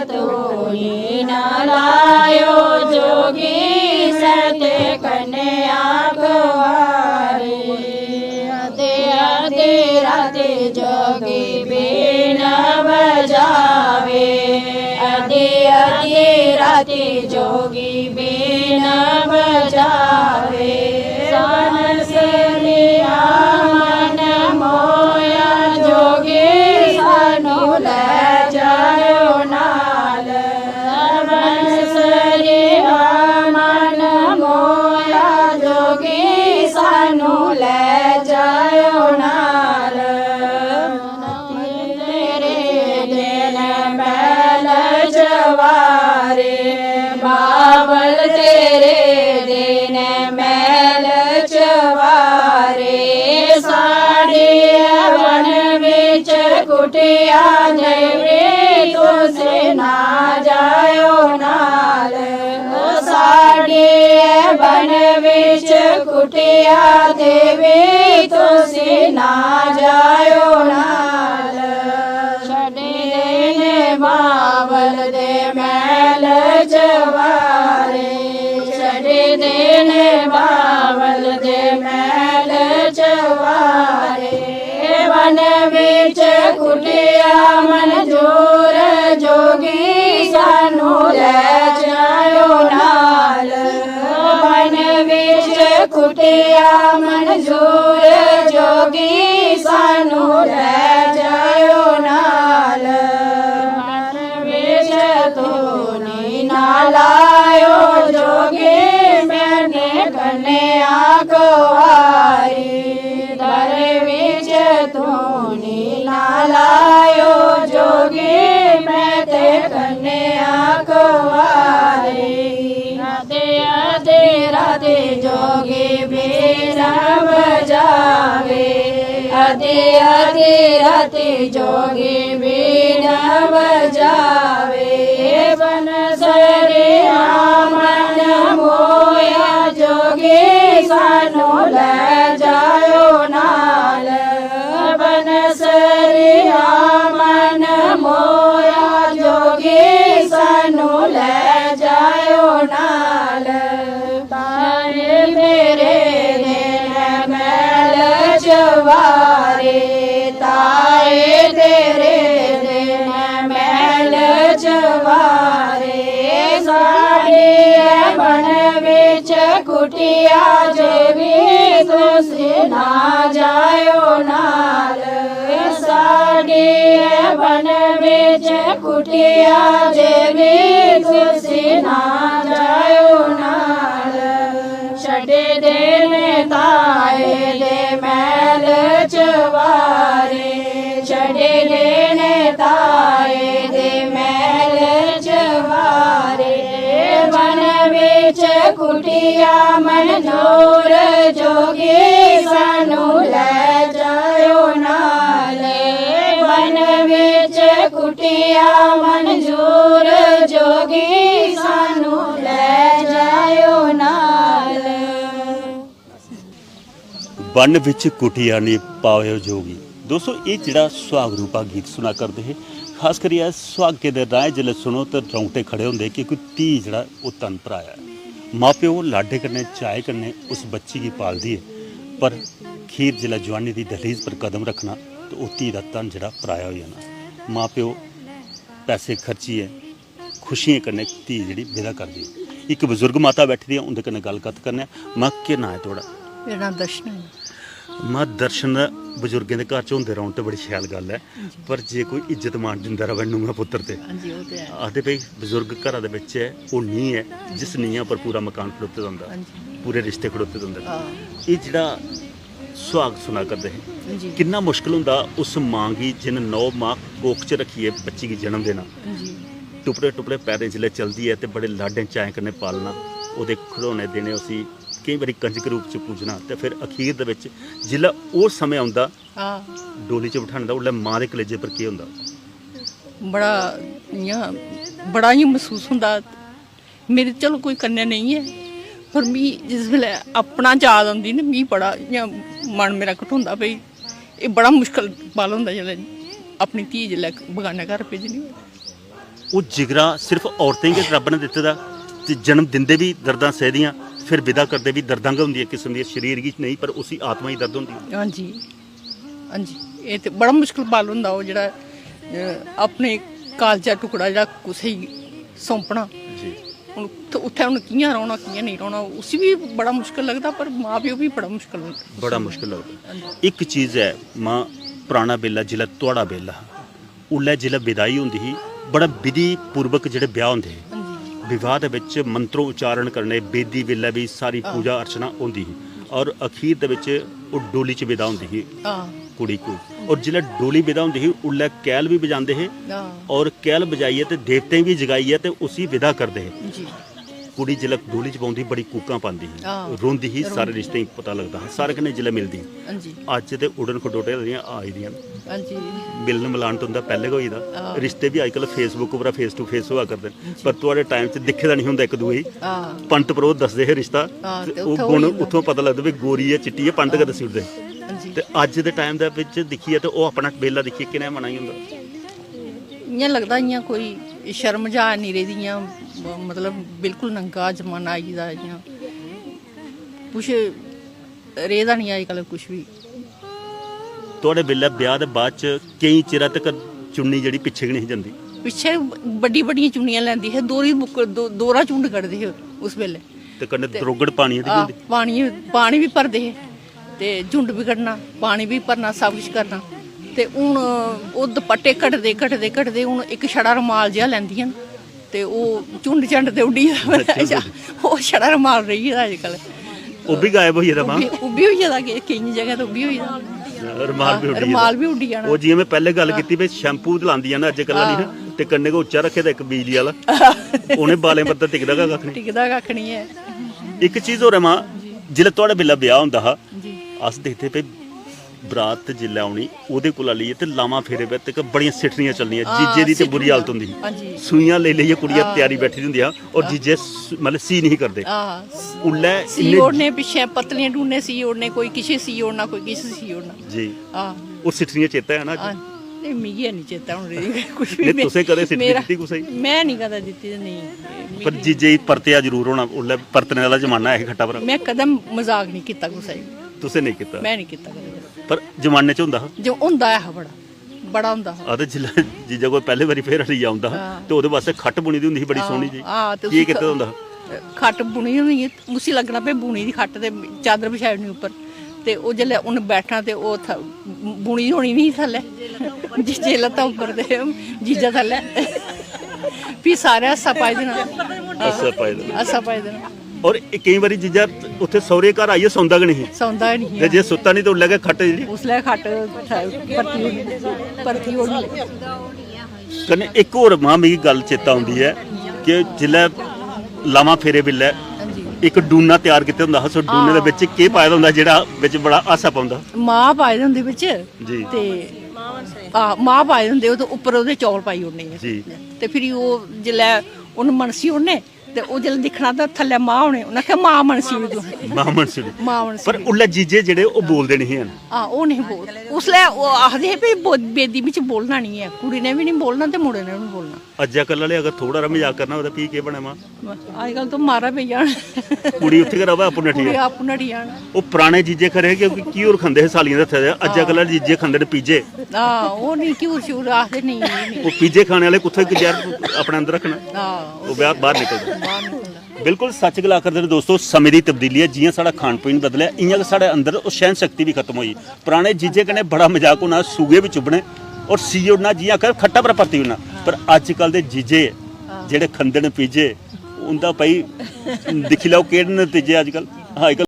तूनी न लायो जोगी सते कन्या कुंवारी आधी आधी राती जोगी बीन बजावे आधी आधी राती जोगी बीन बजावे सानसरिया मन मोया जोगी सानू ले जायो नाल सानसरिया मन मोया जोगी सानू ले जायो नाल तेरे दिन मैल जवारे बावल तेरे दिन मैल चवारे साड़ी बन बिच कुटिया देवे तुसे ना जायो नाल साड़ी बन बिच कुटिया देवे तुसे ना जायो नाल छड़े देने बावल दे मैल जवारे छड़े देने बावल दे मैल जवारे वन बिच कुटिया मंजूर जोगी सानू ले जायो नाल वन बिच कुटिया मंजूर जोगी सानू ले जायो नाल वन बिच तूनी ना लायो जोगी मैंने कन्या कुंवारी दर बिच तूनी ना लायो जोगी मैं ते कन्या कुंवारी आधे आधे राते जोगी बीन बजावे आधे आधे राते जोगी बीन बजावे बनसरिया मन मोया जोगी सानू ले जायो नाल बनसरिया मन मोया जोगी सानू ले जायो नाल तारे मेरे दिन मैल जवारे ताए तेरे दिन मैल जवारे साड़ी बन बिच कुटिया जोगी तुसे ना जायो नाल साड़ी बन बिच कुटिया जोगी तुसे ना जायो नाल छड़े देने ताए दे मैल चवारे छड़े देने ताए दे मैल चवारे वन बिच कुटिया मंजूर जोगी सानू ले जायो नाल वन बिच कुटिया मंजूर जोगी सानू ले जायो नाल वन विच कुटिया ने पायो जोगी। दोस्तों ये जिहड़ा सुहाग रूपा गीत सुना करते हैं खास करियै सुहागे दे राह जिसलै सुनो तो रौंगटे खड़े होंदे कि कोई धी जिहड़ा वो तन भराया माँ प्यो लाडे कन्नै चाहे कन्नै उस बच्ची गी पालदी है पर खीर जिसलै जवानी की दहलीज पर कदम रखना तो वो धी दा तन जिहड़ा पराया हो जाना माँ प्यो पैसे खर्चिए खुशियां कन्नै धी जिहड़ी विदा करदी। एक बजुर्ग माता बैठी दी उंदे कन्नै गलबात करने। मां केह् नां है थोड़ा? मेरा नाम दर्शन है। मां दर्शन बजुर्गों के घर च होंदे रौन तो बड़ी शैल गल है पर जे कोई इज्जत मान दिंदा रवे नूंहां पुत्तर ते आखदे भाई बजुर्ग घरा दे विच है वो नींह है जिस नींह पर पूरा मकान खड़ोते दा हुंदा पूरे रिश्ते खड़ोते दा हुंदे। ये जिहड़ा सुहाग सुना करदे हैं कितना मुश्किल हुंदा उस मां गी जिन 9 माह कोख च रखिए बच्ची गी जन्म देना टुपड़े टुपड़े पैरें जिसलै चलदी है तो बड़े लाडें चाएं कन्नै पालना ਉਹਦੇ खिडौने देने उसी कई बारी कंजक रूप च पूजना तो फिर अखीर दे विच जिसलै वो समय आउंदा डोली च बिठाने दा उसलै मां दे कलेजे पर केह् हुंदा? बड़ा इ'यां बड़ा ही महसूस होंदा। मेरे चलो कोई कन्या नहीं है पर मी जिस वेले अपना याद आंदी ना मी बड़ा इ'यां मन मेरा घटोंदा भाई ये बड़ा मुश्किल पल होंदा जिसलै अपनी धी जिसलै बगाने घर भेजनी। ਉਹ ਜਿਗਰਾ ਸਿਰਫ ਔਰਤਾਂ ਹੀ ਰੱਬ ਨੇ ਦਿੱਤੇ ਦਾ ਤੇ ਜਨਮ ਦਿੰਦੇ ਵੀ ਦਰਦਾਂ ਸਹਿਦੀਆਂ ਫਿਰ ਵਿਦਾ ਕਰਦੇ ਵੀ ਦਰਦਾਂ ਹੁੰਦੀ ਹੈ ਕਿਸਮ ਦੀ ਸਰੀਰ ਵਿੱਚ ਨਹੀਂ ਪਰ ਉਸੇ ਆਤਮਾ ਹੀ ਦਰਦ ਹੁੰਦੀ ਹੈ। ਹਾਂਜੀ ਹਾਂਜੀ ਇਹ ਤੇ ਬੜਾ ਮੁਸ਼ਕਲ ਪਲ ਹੁੰਦਾ ਉਹ ਜਿਹੜਾ ਆਪਣੇ ਕਾਲਜਾ ਟੁਕੜਾ ਜਿਹੜਾ ਕੁਸੇ ਹੀ ਸੌਂਪਣਾ ਜੀ ਹੁਣ ਉੱਥੇ ਹੁਣ ਕਿ'यां ਰੋਣਾ ਕਿ'यां ਨਹੀਂ ਰੋਣਾ ਉਸ ਵੀ ਬੜਾ ਮੁਸ਼ਕਲ ਲੱਗਦਾ ਪਰ ਮਾਂ ਪਿਓ ਵੀ ਬੜਾ ਮੁਸ਼ਕਲ ਲੱਗਦਾ ਬੜਾ ਮੁਸ਼ਕਲ ਲੱਗਦਾ। ਇੱਕ ਚੀਜ਼ ਹੈ ਮਾਂ ਪੁਰਾਣਾ ਬੇਲਾ ਜ਼ਿਲ੍ਹਾ ਤੁਹਾਡਾ ਬੇਲਾ ਉਲੇ ਜ਼ਿਲ੍ਹਾ ਵਿਦਾਈ ਹੁੰਦੀ ਸੀ ਬੜਾ ਵਿਧੀ ਪੂਰਵਕ ਜਿਹੜੇ ਵਿਆਹ ਹੁੰਦੇ ਸੀ ਵਿਵਾਹ ਦੇ ਵਿੱਚ ਮੰਤਰੋਂ ਉਚਾਰਨ ਕਰਨੇ ਬੇਦੀ ਵੇਲੇ ਵੀ ਸਾਰੀ ਪੂਜਾ ਅਰਚਨਾ ਹੁੰਦੀ ਸੀ ਔਰ ਅਖੀਰ ਦੇ ਵਿੱਚ ਉਹ ਡੋਲੀ 'ਚ ਵਿਦਾ ਹੁੰਦੀ ਸੀ ਕੁੜੀ ਕੋ ਔਰ ਜਿਹੜਾ ਡੋਲੀ ਵਿਦਾ ਹੁੰਦੀ ਸੀ ਉਲੇ ਕੈਲ ਵੀ ਵਜਾਉਂਦੇ ਸੀ ਔਰ ਕੈਲ ਵਜਾਈਏ ਤੇ ਦੇਵਤੇ ਵੀ ਜਗਾਈਏ ਤੇ ਉसी ਵਿਦਾ ਕਰਦੇ ਸੀ। ਕੁੜੀ ਜਿਲਾ ਡੋਲੀ 'ਚ ਪਾਉਂਦੀ ਬੜੀ ਕੂਕਾਂ ਪਾਉਂਦੀ ਸੀ ਰੋਂਦੀ ਸੀ ਸਾਰੇ ਰਿਸ਼ਤੇ ਪਤਾ ਲੱਗਦਾ ਸਾਰੇ ਕਨੇ ਜਿਲਾ ਮਿਲਦੀ ਅੱਜ ਤੇ ਉਡਣ ਖਟੋਟੇ ਦੀਆਂ ਆਈ ਦੀਆਂ ਮਿਲਣ ਮਿਲਾਣ ਤੋਂ ਹੁੰਦਾ ਪਹਿਲੇ ਕੋਈ ਦਾ ਰਿਸ਼ਤੇ ਵੀ ਅੱਜਕੱਲ ਫੇਸਬੁੱਕ ਉੱਪਰ ਫੇਸ ਟੂ ਫੇਸ ਹੋਆ ਕਰਦੇ ਪਰ ਤੁਹਾਡੇ ਟਾਈਮ 'ਚ ਦਿਖਦਾ ਨਹੀਂ ਹੁੰਦਾ ਇੱਕ ਦੂਏ ਪੰਤ ਪਰੋ ਦੱਸਦੇ ਹੈ ਰਿਸ਼ਤਾ ਉਹ ਗੁਣ ਉੱਥੋਂ ਪਤਾ ਲੱਗਦਾ ਵੀ ਗੋਰੀ ਹੈ ਚਿੱਟੀ ਹੈ ਪੰਤ ਕਦੇ ਸੁਣਦੇ ਤੇ ਅੱਜ ਦੇ ਟਾਈਮ ਦੇ ਵਿੱਚ ਦੇਖੀਏ ਤੇ ਉਹ ਆਪਣਾ ਬੇਲਾ ਦੇਖੀਏ ਕਿਨੇ ਮਨਾਈ ਹੁੰਦਾ ਇ'यां ਲੱਗਦਾ ਇ'यां ਕੋਈ ਸ਼ਰਮ ਜਾ ਨਹੀਂ ਰਹੀ मतलब बिल्कुल नंगा जमाना आई दा इ'यां कुछ रेहदा नहीं अजकल कुछ भी। ਤੁਹਾਡੇ ਵੇਲੇ ਵਿਆਹ ਦੇ ਬਾਅਦ ਚ ਕਈ ਚਿਰਾਂ ਤੱਕ ਚੁੰਨੀ ਜਿਹੜੀ ਪਿੱਛੇ ਨਹੀਂ ਜਾਂਦੀ ਪਿੱਛੇ ਵੱਡੀ ਵੱਡੀਆਂ ਚੁੰਨੀਆਂ ਲੈਂਦੀ ਹੈ ਦੋਰਾ ਚੁੰਡ ਕੱਢਦੇ ਹੈ ਉਸ ਵੇਲੇ ਤੇ ਕੰਨੇ ਦਰੋਗੜ ਪਾਣੀ ਦੀ ਹੁੰਦੀ ਪਾਣੀ ਵੀ ਭਰਦੇ ਹੈ ਤੇ ਝੁੰਡ ਵੀ ਕੱਢਣਾ ਪਾਣੀ ਵੀ ਭਰਨਾ ਸਭ ਕੁਝ ਕਰਨਾ ਤੇ ਹੁਣ ਉਹ ਦੁਪੱਟੇ ਕੱਢਦੇ ਹੁਣ ਇੱਕ ਛੜਾ ਰੁਮਾਲ ਜਿਹਾ ਲੈਂਦੀਆਂ ਤੇ ਉਹ ਝੁੰਡ ਝੰਡ ਤੇ ਉੱਡੀ ਉਹ ਛੜਾ ਰੁਮਾਲ ਰਹੀ ਹੈ ਅੱਜਕੱਲ ਉਹ ਵੀ ਗਾਇਬ ਹੋਈ ਜਾਂਦਾ ਮਾਂ ਉਹ ਵੀ ਹੋਈ ਜਾਂਦਾ ਕਿ ਕਈ ਜਗ੍ਹਾ ਤੇ ਉਹ ਵੀ ਹੋਈ ਜਾਂਦਾ ਰੁਮਾਲ ਵੀ ਉੱਡੀ ਜਾਣਾ। ਉਹ ਜਿਵੇਂ ਮੈਂ ਪਹਿਲੇ ਗੱਲ ਕੀਤੀ ਵੀ ਸ਼ੈਂਪੂ ਲਾਉਂਦੀਆਂ ਨਾ ਅੱਜਕੱਲ ਨਹੀਂ ਤੇ ਕੰਨੇ ਕੋ ਉੱਚਾ ਰੱਖੇ ਤਾਂ ਇੱਕ ਬਿਜਲੀ ਵਾਲਾ ਉਹਨੇ ਬਾਲੇ ਮੱਦਾ ਟਿਕਦਾ ਕੱਖ ਨਹੀਂ ਹੈ। ਇੱਕ ਚੀਜ਼ ਹੋਰ ਹੈ ਮਾਂ ਜਿਹੜਾ ਤੁਹਾਡੇ ਬਿੱਲਾ ਵਿਆਹ ਹੁੰਦਾ ਹਾ ਅਸ ਦੇਖਦੇ ਪਏ ਬਰਾਤ ਜਿੱਲੇ ਆਉਣੀ ਉਹਦੇ ਕੋਲ ਲਈਏ ਤੇ ਲਾਵਾਂ ਫੇਰੇ ਵਿੱਚ ਤੇ ਬੜੀਆਂ ਸਿੱਠਣੀਆਂ ਚੱਲਣੀਆਂ ਜੀਜੇ ਦੀ ਤੇ ਬੁਰੀ ਹਾਲਤ ਹੁੰਦੀ ਸੂਈਆਂ ਲੈ ਲਈਏ ਕੁੜੀਆਂ ਤਿਆਰੀ ਬੈਠੀ ਹੁੰਦੀਆਂ ਔਰ ਜੀਜੇ ਮਤਲਬ ਸੀ ਨਹੀਂ ਕਰਦੇ ਉੱਲੇ ਸੀ ओढ़ने ਪਿੱਛੇ ਪਤਲੀਆਂ ਟੂਨੇ ਸੀ ओढ़ने ਕੋਈ ਕਿਸੇ ਸੀ ओढ़ना ਕੋਈ ਕਿਸੇ ਸੀ ओढ़ना ਜੀ ਉਹ ਸਿੱਠਣੀਆਂ ਚੇਤਾ ਹੈ ਨਾ ਨਹੀਂ ਮਿਗੀ ਨਹੀਂ ਚੇਤਾ ਹੁਣ ਕੁਝ ਵੀ ਨਹੀਂ ਤੁਸੀਂ ਕਦੇ ਸਿੱਠੀ ਦਿੱਤੀ ਕੁਛ ਮੈਂ ਨਹੀਂ ਕਦਾ ਦਿੱਤੀ ਨਹੀਂ ਪਰ ਜੀਜੇ ਪਰਤਿਆ ਜ਼ਰੂਰ ਹੋਣਾ ਉੱਲੇ ਪਰਤਣੇ ਵਾਲਾ ਜ਼ਮਾਨਾ ਹੈ ਖੱਟਾ ਪਰ ਮੈਂ ਕਦਮ ਮਜ਼ਾਕ ਨਹੀਂ ਕੀਤਾ ਗੁੱਸਾ ਤੁਸੀਂ ਨਹੀਂ ਕੀਤਾ ਮੈਂ ਨਹੀਂ ਕੀਤਾ ਪਰ ਜ਼ਮਾਨੇ 'ਚ ਹੁੰਦਾ ਜੋ ਹੁੰਦਾ ਹੈ ਬੜਾ ਹੁੰਦਾ ਆ ਤੇ ਜੀਜਾ ਕੋਈ ਪਹਿਲੇ ਵਾਰੀ ਫੇਰ ਹਲੀ ਆਉਂਦਾ ਤੇ ਉਹਦੇ ਵਾਸਤੇ ਖੱਟ ਬੁਣੀ ਦੀ ਹੁੰਦੀ ਸੀ ਬੜੀ ਸੋਹਣੀ ਜੀ ਕੀ ਕਿਤੇ ਹੁੰਦਾ ਖੱਟ ਬੁਣੀ ਹੁੰਦੀ ਹੈ ਉਸੇ ਲੱਗਣਾ ਪਏ ਬੁਣੀ ਦੀ ਖੱਟ ਤੇ ਚਾਦਰ ਵਿਛਾਉਣੀ ਉੱਪਰ ਤੇ ਉਹ ਜਿਹੜੇ ਉਹਨੇ ਬੈਠਣਾ ਤੇ ਉਹ ਬੁਣੀ ਹੋਣੀ ਨਹੀਂ ਥੱਲੇ ਜੀਜੇ ਲੱਤਾਂ ਉੱਪਰ ਤੇ ਜੀਜਾ ਥੱਲੇ ਵੀ ਸਾਰੇ ਹਾਸਾ ਪਾਈ ਦੇਣਾ ਔਰ ਕਈ ਵਾਰੀ ਜੀਜਾ ਉੱਥੇ ਸਹੁਰੇ ਘਰ ਆਈਏ ਸੌਂਦਾ ਕਿ ਨਹੀਂ ਤੇ ਜੇ ਸੁੱਤਾ ਨਹੀਂ ਤਾਂ ਉੱਲੇ ਕੇ ਖੱਟ ਜਿਹੜੀ ਉਸ ਲੈ ਖੱਟ ਪਰਤੀ ਹੋਣੀ ਕਨੇ ਇੱਕ ਹੋਰ ਮਾਂ ਮੇਰੀ ਗੱਲ ਚੇਤਾ ਆਉਂਦੀ ਹੈ ਕਿ ਜਿੱਲੇ ਲਾਵਾਂ ਫੇਰੇ ਵੇਲੇ ਇੱਕ ਡੂਨਾ ਤਿਆਰ ਕੀਤਾ ਹੁੰਦਾ ਸੋ ਡੂਨੇ ਦੇ ਵਿੱਚ ਕੀ ਪਾਇਆ ਹੁੰਦਾ ਜਿਹੜਾ ਵਿੱਚ ਬੜਾ ਆਸਾ ਪਾਉਂਦਾ ਮਾਂ ਪਾਏ ਹੁੰਦੇ ਵਿੱਚ ਜੀ ਤੇ ਮਾਂ ਪਾਏ ਹੁੰਦੇ ਉਹ ਉੱਪਰ ਉਹਦੇ ਚੌਲ ਪਾਈ ਹੋਣੇ ਜੀ ਤੇ ਫਿਰ ਉਹ ਜਿਲੇ ਉਹਨੂੰ ਮਨਸੀ ਉਹਨੇ ਤੇ ਉਹ ਜਦੋਂ ਦਿਖਣਾ ਤਾਂ ਥੱਲੇ ਮਾਂ ਹੋਣੇ ਉਹਨਾਂ ਕਿਹਾ ਮਾਂ ਮਨਸੀ ਪਰ ਉੱਲੇ ਜੀਜੇ ਜਿਹੜੇ ਉਹ ਬੋਲਦੇ ਨਹੀਂ ਹਨ ਉਹ ਨਹੀਂ ਬੋਲ ਉਸ ਲਈ ਉਹ ਆਖਦੇ ਵੀ ਬੇਦੀ ਵਿੱਚ ਬੋਲਣਾ ਨਹੀਂ ਹੈ ਕੁੜੀ ਨੇ ਵੀ ਨਹੀਂ ਬੋਲਣਾ ਤੇ ਮੁੰਡੇ ਨੇ ਵੀ ਨਹੀਂ ਬੋਲਣਾ ਅੱਜ ਕੱਲ ਵਾਲੇ ਅਗਰ ਥੋੜਾ ਰ ਮਜ਼ਾਕ ਕਰਨਾ ਉਹਦਾ ਪੀ ਕੇ ਬਣੇ ਮਾਂ ਅੱਜ ਕੱਲ ਤਾਂ ਮਾਰਾ ਪਈ ਜਾਣ ਕੁੜੀ ਉੱਥੇ ਕਰਾਵਾ ਆਪੂ ਨਠੀ ਜਾਣ ਉਹ ਪੁਰਾਣੇ ਜੀਜੇ ਖਰੇ ਕਿਉਂਕਿ ਕੀ ਹੋਰ ਖਾਂਦੇ ਸੀ ਸਾਲੀਆਂ ਦੇ ਹੱਥੇ ਅੱਜ ਕੱਲ ਵਾਲੇ ਜੀਜੇ ਖਾਂਦੇ ਨੇ ਪੀਜੇ ਉਹ ਨਹੀਂ ਕਿਉਂ ਸ਼ੂਰ ਆਖਦੇ ਨਹੀਂ ਉਹ ਪੀਜੇ ਖਾਣੇ ਵਾਲੇ ਕੁੱਥੇ ਜ਼ਹਿਰ ਆਪਣੇ ਅੰਦਰ ਰੱਖਣਾ ਉਹ ਵਿਆਹ ਬਾਹਰ ਨਿਕਲਦਾ ਬਿਲਕੁਲ ਸੱਚ ਗੱਲ ਕਰਦੇ ਨੇ ਦੋਸਤੋ ਸਮੇਂ ਦੀ ਤਬਦੀਲੀ ਹੈ ਜਿਵੇਂ ਸਾਡਾ ਖਾਣ ਪੀਣ ਬਦਲਿਆ ਇਵੇਂ ਸਾਡੇ ਅੰਦਰ ਉਹ ਸਹਿਣ ਸ਼ਕਤੀ ਵੀ ਖਤਮ ਹੋਈ ਪੁਰਾਣੇ ਜੀਜੇ ਕਨੇ ਬੜਾ ਮਜ਼ਾਕ ਹੋਣਾ ਸੂਗੇ ਵੀ ਚੁੱਭਣੇ ਔਰ ਸੀ ਉਡਣਾ ਜੀਆਂ ਕਰ ਖੱਟਾ ਪਰ ਪਰਤੀ ਹੋਣਾ ਪਰ ਅੱਜ ਕੱਲ ਦੇ ਜੀਜੇ ਜਿਹੜੇ ਖੰਦੇ ਨੇ ਪੀਜੇ ਉਹਦਾ ਭਾਈ ਦਿਖ ਲਓ ਕਿਹੜੇ ਨਤੀਜੇ ਅੱਜ ਕੱਲ